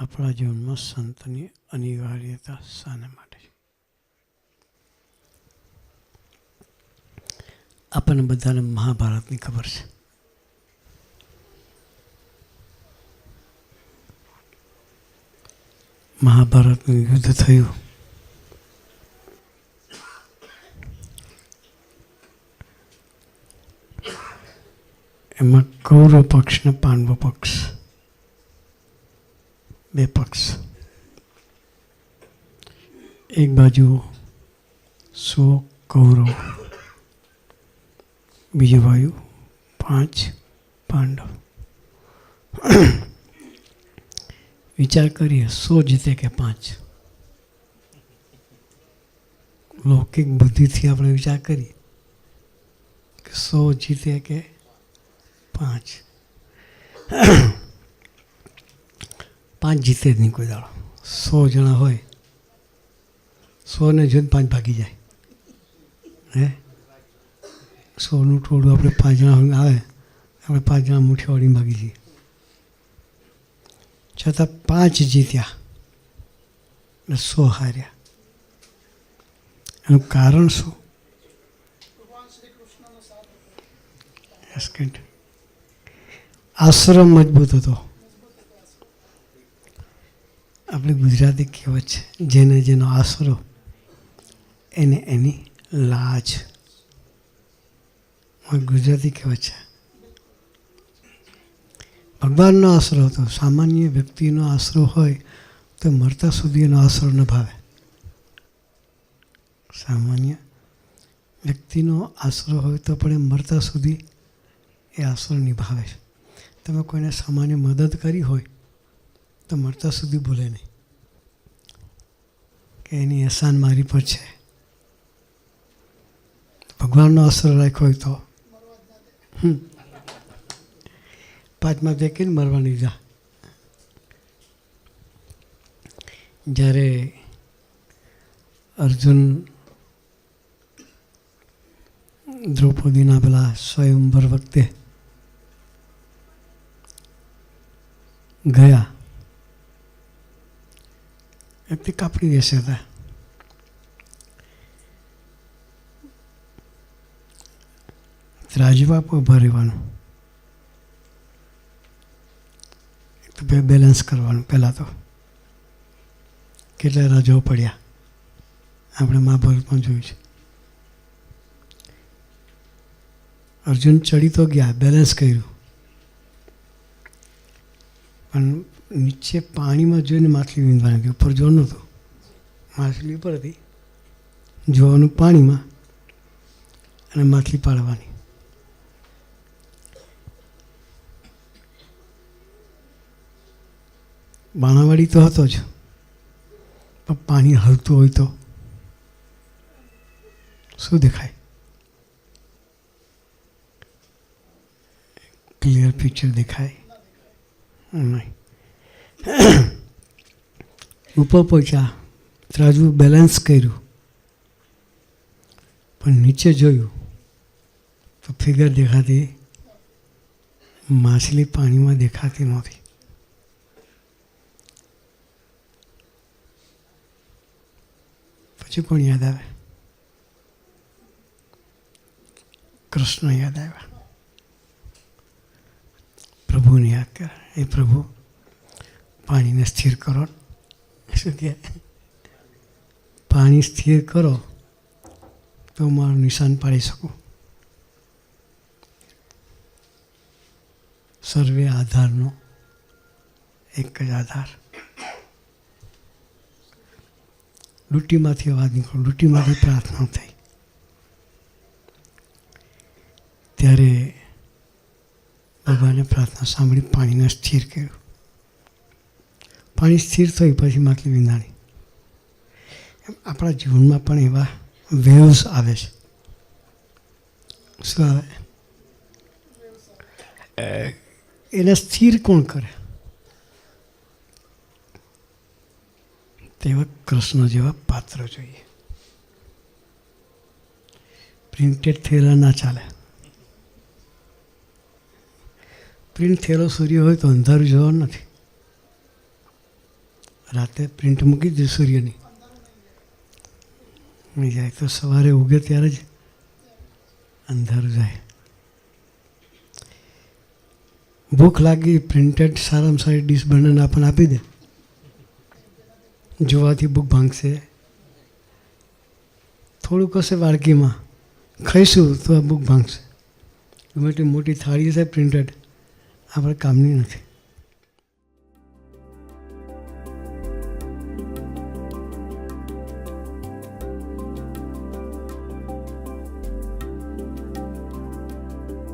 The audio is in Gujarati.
આપણા જીવનમાં સંતની અનિવાર્યતા શાના માટે છે? આપણને બધાને મહાભારતની ખબર છે. મહાભારતનું યુદ્ધ થયું. એમાં કૌરવ પક્ષ ને પાંડવ પક્ષ, બે પક્ષ. એક બાજુ 100 કૌરવ, બીજી બાજુ 5 પાંડવ. વિચાર કરીએ, 100 જીતે કે 5? લૌકિક બુદ્ધિથી આપણે વિચાર કરીએ કે 100 જીતે કે 5? 5 જીતે જ નહીં કોઈ દાડો. 100 જણા હોય, 100 ને જોઈને 5 ભાગી જાય. હે 100નું ટોળું આપણે 5 જણા આવે, આપણે 5 જણા મુઠ્ઠી વાળીને ભાગી જઈએ. છતાં 5 જીત્યા અને 100 હાર્યા. એનું કારણ શું? આશ્રમ મજબૂત હતો. આપણી ગુજરાતી કહેવત છે, જેને જેનો આશરો એને એની લાજ. ગુજરાતી કહેવત છે. ભગવાનનો આશરો હતો. સામાન્ય વ્યક્તિનો આશરો હોય તો મરતા સુધી એનો આશરો ન ભાવે. સામાન્ય વ્યક્તિનો આશરો હોય તો પણ એ મરતા સુધી એ આશરો નિભાવે છે. તમે કોઈને સામાન્ય મદદ કરી હોય તો મરતા સુધી ભૂલે નહીં કે એની અહેસાન મારી પર છે. ભગવાનનો આશરો રાખ્યો હોય તો 5માં દેખીને મરવાની જા. જ્યારે અર્જુન દ્રૌપદીના પેલા સ્વયંવર વખતે ગયા, વ્યક્તિ કાપડી બેસ્યા હતા. રાજબાપ ઉભા રહેવાનું, બેલેન્સ કરવાનું. પહેલાં તો કેટલા રાજાઓ પડ્યા આપણે મહાભારતમાં જોયું છે. અર્જુન ચડી તો ગયા, બેલેન્સ કર્યું, પણ નીચે પાણીમાં જોઈને માછલી વીંધવાની હતી. ઉપર જોવાનું નહોતું, માછલી ઉપર હતી, જોવાનું પાણીમાં અને માછલી પાડવાની. બાણાવાડી તો હતો જ, પણ પાણી હલતું હોય તો શું દેખાય? ક્લિયર પિક્ચર દેખાય નહીં. ઉપર પહોંચ્યા, ત્રાજવું બેલેન્સ કર્યું, પણ નીચે જોયું તો ફિગર દેખાતી, માછલી પાણીમાં દેખાતી નહોતી. પછી કોણ યાદ આવે? કૃષ્ણ યાદ આવ્યા. પ્રભુને યાદ કરે. એ પ્રભુ, પાણીને સ્થિર કરો. શું કહે? પાણી સ્થિર કરો તો મારું નિશાન પાડી શકું. સર્વે આધારનો એક જ આધાર. લૂંટીમાંથી અવાજ નીકળ્યો, લૂંટીમાંથી પ્રાર્થના થઈ. ત્યારે ભગવાને પ્રાર્થના સાંભળી, પાણીને સ્થિર કર્યું. પાણી સ્થિર થયું, પછી માછલી વિંધાણી. આપણા જીવનમાં પણ એવા વેવ્સ આવે છે. શું આવે? એને સ્થિર કોણ કરે? તેવા કૃષ્ણ જેવા પાત્ર જોઈએ. પ્રિન્ટેડ થયેલા ના ચાલે. પ્રિન્ટ થયેલો સૂર્ય હોય તો અંધારું જોવાનું નથી. રાતે પ્રિન્ટ મૂકી દીધી સૂર્યની જાય તો સવારે ઉગે ત્યારે જ અંધારું જાય. ભૂખ લાગી, પ્રિન્ટેડ સારામાં સારી ડીશ બનાવીને આપણને આપી દે, જોવાથી ભૂખ ભાંગશે. થોડુંક હશે વાડકીમાં, ખાઈશું તો આ ભૂખ ભાંગશે. ગમે તે મોટી થાળી છે પ્રિન્ટેડ, આપણે કામની નથી.